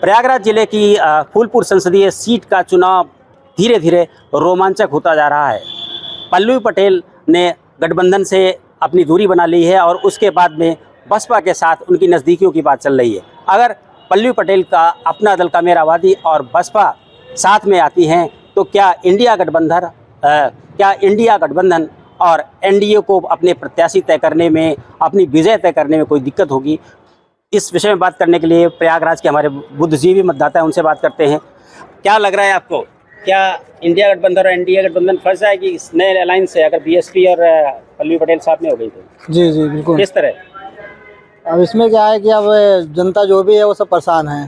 प्रयागराज जिले की फूलपुर संसदीय सीट का चुनाव धीरे धीरे रोमांचक होता जा रहा है। पल्लवी पटेल ने गठबंधन से अपनी दूरी बना ली है और उसके बाद में बसपा के साथ उनकी नज़दीकियों की बात चल रही है। अगर पल्लवी पटेल का अपना दल कामेरावादी और बसपा साथ में आती हैं तो क्या इंडिया गठबंधन और एनडीए को अपने प्रत्याशी तय करने में, अपनी विजय तय करने में कोई दिक्कत होगी? इस विषय में बात करने के लिए प्रयागराज के हमारे बुद्धिजीवी मतदाता हैं, उनसे बात करते हैं। क्या लग रहा है आपको, क्या इंडिया गठबंधन और एनडीए गठबंधन फंस जाएगी इस नए अलायंस से, अगर बीएसपी और पल्लवी पटेल साथ में हो गई तो? जी जी बिल्कुल। किस तरह? अब इसमें क्या है कि अब जनता जो भी है वो सब परेशान है।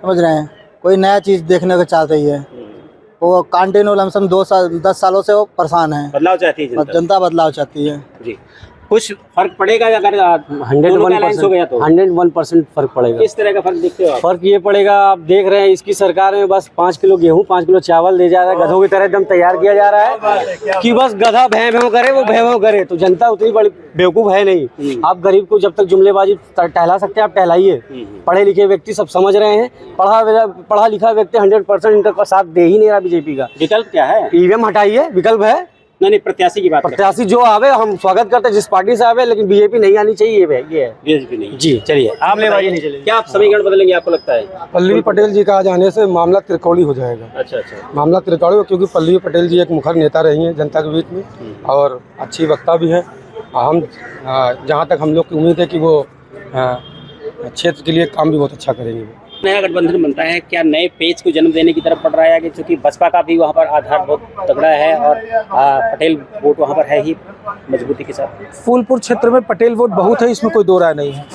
समझ रहे हैं, कोई नया चीज़ देखने को चाहती है। वो कंटिन्यू लमसम 10 सालों से वो परेशान है। बदलाव चाहती है जनता बदलाव चाहती है जी। कुछ फर्क पड़ेगा अगर 101% फर्क पड़ेगा। किस तरह का फर्क देखते हो आप? फर्क ये पड़ेगा, आप देख रहे हैं इसकी सरकार में बस 5 किलो गेहूं 5 किलो चावल दे जा रहा है, गधों की तरह एकदम तैयार किया जा रहा है कि बस गधा भैं भैं करे, वो भैं भैं करे। तो जनता उतनी बड़ी बेवकूफ है नहीं। आप गरीब को जब तक जुमलेबाजी टहला सकते हैं आप टहलाइए। पढ़े लिखे व्यक्ति सब समझ रहे हैं, पढ़ा लिखा व्यक्ति 100% इनका साथ दे ही नहीं रहा बीजेपी का। विकल्प क्या है? ईवीएम हटाइए, विकल्प है। नहीं, प्रत्याशी की बात, प्रत्याशी जो आवे हम स्वागत करते हैं, जिस पार्टी से आवे, लेकिन बीजेपी नहीं आनी चाहिए। ये है बीजेपी नहीं जी। चलिए आप क्या आप समीकरण बदलेंगे आपको लगता है? पल्लवी पटेल जी का आ जाने से मामला त्रिकोणी हो जाएगा। अच्छा। मामला त्रिकोणी, क्योंकि पल्लवी पटेल जी एक मुखर नेता रही हैं जनता के बीच में और अच्छी वक्ता भी है। हम जहाँ तक हम लोग की उम्मीद है कि वो क्षेत्र के लिए काम भी बहुत अच्छा करेंगे। नया गठबंधन बनता है, क्या नए पेज को जन्म देने की तरफ बढ़ रहा है कि क्योंकि बसपा का भी वहाँ पर आधार बहुत तगड़ा है और पटेल वोट वहाँ पर है ही मजबूती के साथ? फूलपुर क्षेत्र में पटेल वोट बहुत है, इसमें कोई दो राय नहीं है।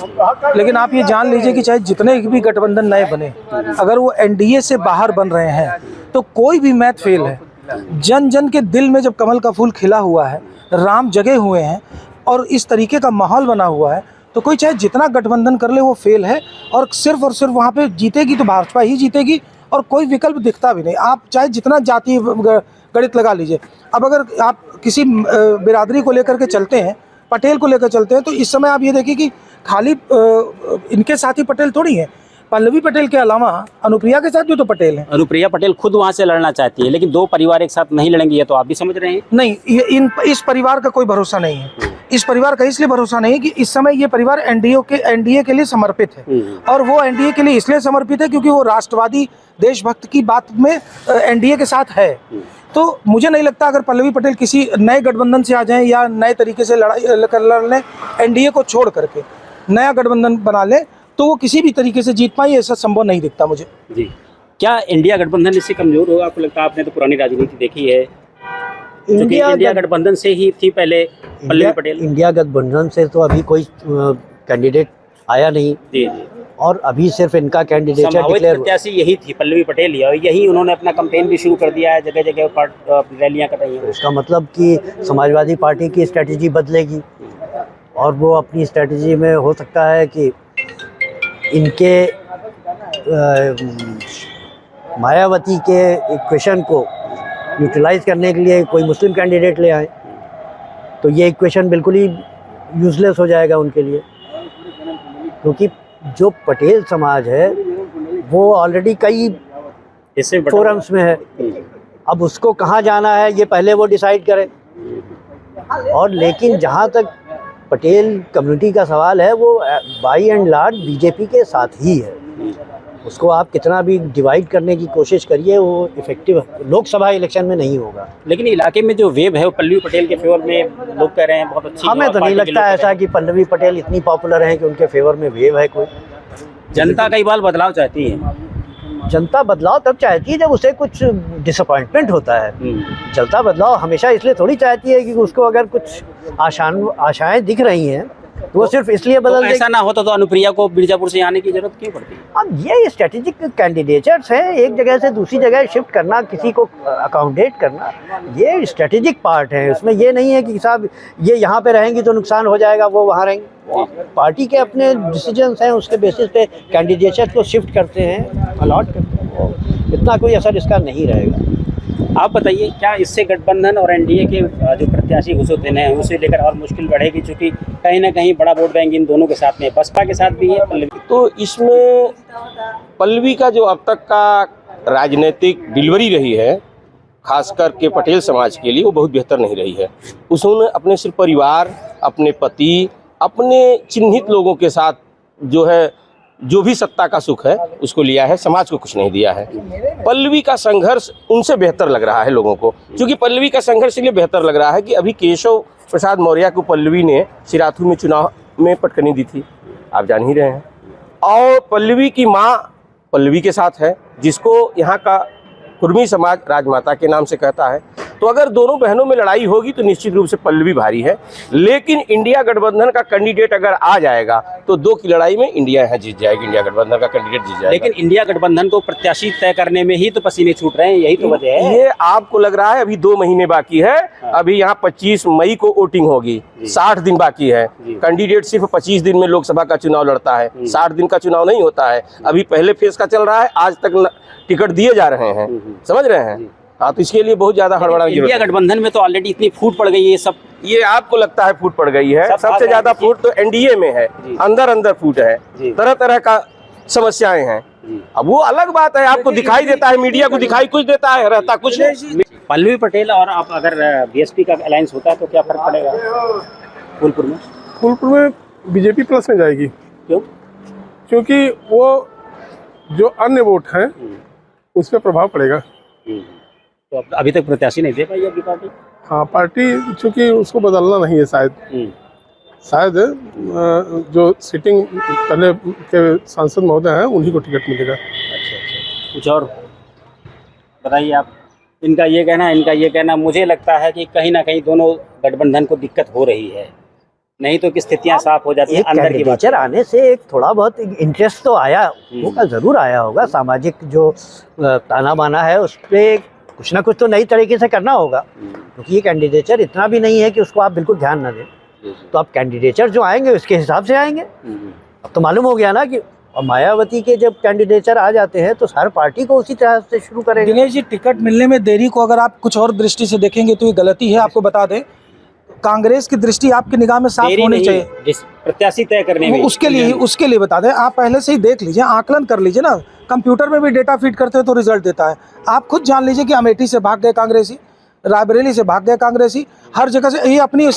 लेकिन आप ये जान लीजिए कि चाहे जितने भी गठबंधन नए बने, अगर वो एनडीए से बाहर बन रहे हैं तो कोई भी मैथ फेल है। जन जन के दिल में जब कमल का फूल खिला हुआ है, राम जगे हुए हैं और इस तरीके का माहौल बना हुआ है, तो कोई चाहे जितना गठबंधन कर ले वो फेल है। और सिर्फ वहाँ पे जीतेगी तो भाजपा ही जीतेगी और कोई विकल्प दिखता भी नहीं। आप चाहे जितना जाति गणित लगा लीजिए। अब अगर आप किसी बिरादरी को लेकर के चलते हैं, पटेल को लेकर चलते हैं, तो इस समय आप ये देखिए कि खाली इनके साथ ही पटेल थोड़ी हैं। पल्लवी पटेल के अलावा अनुप्रिया के साथ भी तो पटेल हैं। अनुप्रिया पटेल खुद वहाँ से लड़ना चाहती है, लेकिन दो परिवार एक साथ नहीं लड़ेंगे, ये तो आप भी समझ रहे हैं। नहीं, इस परिवार का कोई भरोसा नहीं है। इस परिवार का इसलिए भरोसा नहीं है कि इस समय ये परिवार एनडीए के लिए समर्पित है। और वो एनडीए के लिए इसलिए समर्पित है क्योंकि वो राष्ट्रवादी देशभक्त की बात में एनडीए के साथ है। तो मुझे नहीं लगता अगर पल्लवी पटेल किसी नए गठबंधन से आ जाएं या नए तरीके से लड़ लें, एनडीए को छोड़ करके नया गठबंधन बना लें, तो वो किसी भी तरीके से जीत पाए, ऐसा संभव नहीं दिखता मुझे। जी। क्या इंडिया गठबंधन इससे कमजोर होगा आपको लगता है? आपने तो पुरानी राजनीति देखी है। इंडिया गठबंधन से ही थी पहले पल्लवी पटेल। इंडिया गठबंधन से तो अभी कोई कैंडिडेट आया नहीं। जी। और अभी सिर्फ इनका कैंडिडेट प्रत्याशी यही थी पल्लवी पटेल ही, और यही उन्होंने अपना कैंपेन भी शुरू कर दिया है, जगह जगह रैलियां कर रही हैं। उसका मतलब कि समाजवादी पार्टी की स्ट्रेटजी बदलेगी और वो अपनी स्ट्रेटजी में हो सकता है कि इनके मायावती के इक्वेशन को न्यूट्रलाइज करने के लिए कोई मुस्लिम कैंडिडेट ले आए, तो ये इक्वेशन बिल्कुल ही यूजलेस हो जाएगा उनके लिए। क्योंकि जो पटेल समाज है वो ऑलरेडी कई फोरम्स में है। अब उसको कहाँ जाना है ये पहले वो डिसाइड करे। और लेकिन जहाँ तक पटेल कम्युनिटी का सवाल है, वो बाई एंड लार्ज बीजेपी के साथ ही है। उसको आप कितना भी डिवाइड करने की कोशिश करिए, वो इफेक्टिव लोकसभा इलेक्शन में नहीं होगा। लेकिन इलाके में जो वेव है वो पल्लवी पटेल के फेवर में लोग कह रहे हैं बहुत अच्छी। हमें तो नहीं लगता ऐसा कि पल्लवी पटेल इतनी पॉपुलर हैं कि उनके फेवर में वेव है कोई। जनता कई बार बदलाव चाहती है। जनता बदलाव तब चाहती है जब उसे कुछ डिसअपॉइंटमेंट होता है। जनता बदलाव हमेशा इसलिए थोड़ी चाहती है कि उसको अगर कुछ आशाएं दिख रही हैं तो वो सिर्फ इसलिए बदल ऐसा ना होता तो अनुप्रिया को मिर्जापुर से आने की जरूरत क्यों पड़ती है? अब ये स्ट्रेटेजिक कैंडिडेट्स हैं, एक जगह से दूसरी जगह शिफ्ट करना, किसी को अकोमोडेट करना, ये स्ट्रेटेजिक पार्ट है। उसमें ये नहीं है कि साहब ये यहाँ पे रहेंगी तो नुकसान हो जाएगा, वो वहाँ रहेंगे। पार्टी के अपने डिसीजंस हैं, उसके बेसिस पे कैंडिडेट्स को शिफ्ट करते हैं, अलॉट करते हैं। इतना कोई असर इसका नहीं रहेगा। आप बताइए, क्या इससे गठबंधन और एनडीए के जो प्रत्याशी घुसोते हैं उसे लेकर और मुश्किल बढ़ेगी, क्योंकि कहीं ना कहीं बड़ा वोट बैंक इन दोनों के साथ में है, बसपा के साथ भी है पल्लवी? तो इसमें पल्लवी का जो अब तक का राजनीतिक डिलीवरी रही है, खासकर के पटेल समाज के लिए, वो बहुत बेहतर नहीं रही है। उसने अपने सिर्फ परिवार, अपने पति, अपने चिन्हित लोगों के साथ जो है, जो भी सत्ता का सुख है उसको लिया है, समाज को कुछ नहीं दिया है। पल्लवी का संघर्ष उनसे बेहतर लग रहा है लोगों को, क्योंकि पल्लवी का संघर्ष इसलिए बेहतर लग रहा है कि अभी केशव प्रसाद मौर्य को पल्लवी ने सिराथू में चुनाव में पटकनी दी थी, आप जान ही रहे हैं। और पल्लवी की माँ पल्लवी के साथ है, जिसको यहाँ का कुर्मी समाज राजमाता के नाम से कहता है। तो अगर दोनों बहनों में लड़ाई होगी तो निश्चित रूप से पल्लवी भारी है, लेकिन इंडिया गठबंधन का कैंडिडेट अगर आ जाएगा तो 2 की लड़ाई में इंडिया यहाँ जीत जाएगी, इंडिया गठबंधन का कैंडिडेट जीत जाएगा। लेकिन इंडिया गठबंधन को प्रत्याशी तय करने में ही तो पसीने छूट रहे हैं, यही तो वजह है। ये आपको लग रहा है अभी 2 महीने बाकी है, अभी यहाँ 25 मई को वोटिंग होगी, 60 दिन बाकी है। कैंडिडेट सिर्फ 25 दिन में लोकसभा का चुनाव लड़ता है, 60 दिन का चुनाव नहीं होता है। अभी पहले फेज का चल रहा है, आज तक टिकट दिए जा रहे हैं, समझ रहे हैं? हाँ, तो इसके लिए बहुत ज्यादा हड़बड़ाने की इंडिया गठबंधन में तो ऑलरेडी इतनी फूट पड़ गई है, सब ये आपको लगता है फूट पड़ गई है, सबसे ज्यादा फूट तो एनडीए में है, अंदर फूट है, तरह तरह का समस्याएं हैं। अब वो अलग बात है, आपको दिखाई देता है, मीडिया को दिखाई कुछ देता है, रहता कुछ नहीं। पल्लवी पटेल और आप अगर बीएसपी का अलायंस होता है तो क्या फर्क पड़ेगा फूलपुर में? फूलपुर में बीजेपी प्लस में जाएगी। क्यों? क्योंकि वो जो अन्य वोट हैं उस पर प्रभाव पड़ेगा। तो अभी तक प्रत्याशी नहीं दे पाई आपकी पार्टी? हाँ, पार्टी चूँकि उसको बदलना नहीं है, शायद जो सिटिंग पहले के सांसद महोदय हैं उन्हीं को टिकट मिलेगा। अच्छा, कुछ और बताइए आप। इनका ये कहना, मुझे लगता है कि कहीं ना कहीं दोनों गठबंधन को दिक्कत हो रही है, नहीं तो कि स्थितियां साफ हो जाती हैं। अंदर की बात आने से एक थोड़ा बहुत इंटरेस्ट तो आया होगा, जरूर आया होगा। सामाजिक जो ताना बाना है उस पर कुछ ना कुछ तो नई तरीके से करना होगा, क्योंकि ये कैंडिडेचर इतना भी नहीं है कि उसको आप बिल्कुल ध्यान ना दें। तो आप कैंडिडेचर जो आएंगे उसके हिसाब से आएंगे। अब तो मालूम हो गया ना कि और मायावती के जब कैंडिडेचर आ जाते हैं तो हर पार्टी को उसी तरह से शुरू करेंगे। दिनेश जी, टिकट मिलने में देरी को अगर आप कुछ और दृष्टि से देखेंगे तो ये गलती है। आपको बता दें, कांग्रेस की दृष्टि आपकी निगाह में साफ होनी चाहिए प्रत्याशी तय करने में। उसके लिए बता दें, आप पहले से ही देख लीजिए, आकलन कर लीजिए ना। कंप्यूटर में भी डेटा फीड करते हैं तो रिजल्ट देता है। आप खुद जान लीजिए कि अमेठी से भाग गए कांग्रेसी, रायबरेली से भाग गए कांग्रेसी, हर जगह से। ये अपनी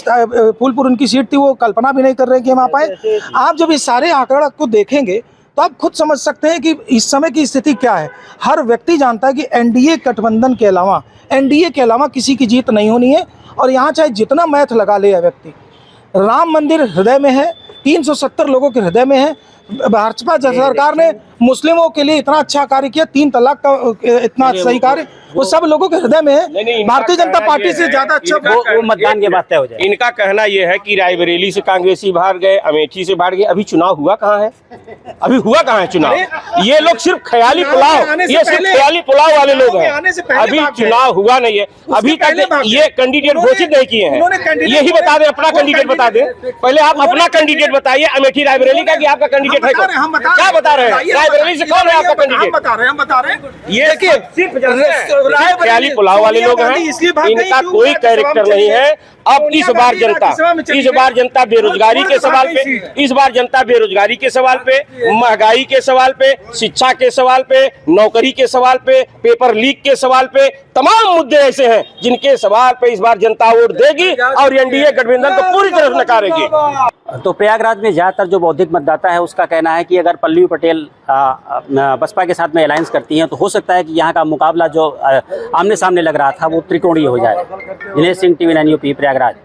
फूलपुर उनकी सीट थी, वो कल्पना भी नहीं कर रहे कि हम आ पाए। आप जब इस सारे आंकड़ा को देखेंगे तो आप खुद समझ सकते हैं कि इस समय की स्थिति क्या है। हर व्यक्ति जानता है कि एनडीए गठबंधन के अलावा किसी की जीत नहीं होनी है। और यहाँ चाहे जितना मैथ लगा ले व्यक्ति, राम मंदिर हृदय में है, 370 लोगों के हृदय में है। भाजपा सरकार ने मुस्लिमों के लिए इतना अच्छा कार्य किया, 3 तलाक का इतना सही कार्य, वो सब लोगों के हृदय में है। भारतीय जनता पार्टी से ज्यादा अच्छा वो मतदान के बाद तय हो जाए। इनका कहना यह है कि रायबरेली से कांग्रेसी बाहर गए, अमेठी से बाहर गए, अभी चुनाव हुआ कहाँ है? अभी हुआ कहाँ है चुनाव? ये लोग सिर्फ ख्याली पुलाव वाले लोग हैं। अभी चुनाव हुआ नहीं है, अभी तक ये कैंडिडेट घोषित नहीं किए हैं। यही बता दें, अपना कैंडिडेट बता दें। पहले आप अपना कैंडिडेट बताइए, अमेठी रायबरेली का, कि आपका कैंडिडेट है क्या? बता रहे हैं रायबरेली से कौन है आपका कैंडिडेट? हम बता रहे हैं। ये सिर्फ ख्याली पुलाव वाले लोग हैं, इनका कोई कैरेक्टर नहीं है। अब इस बार जनता बेरोजगारी के सवाल पे, महंगाई के सवाल पे, शिक्षा के सवाल पे, नौकरी के सवाल पे, पेपर लीक के सवाल पे, तमाम मुद्दे ऐसे हैं जिनके सवाल पे इस बार जनता वोट देगी और एनडीए गठबंधन को पूरी तरह नकारेगी। तो प्रयागराज में ज़्यादातर जो बौद्धिक मतदाता है उसका कहना है कि अगर पल्लवी पटेल बसपा के साथ में अलायंस करती हैं तो हो सकता है कि यहाँ का मुकाबला जो आमने सामने लग रहा था वो त्रिकोणीय हो जाए। Dinesh Singh, TV9 UP, Prayagraj.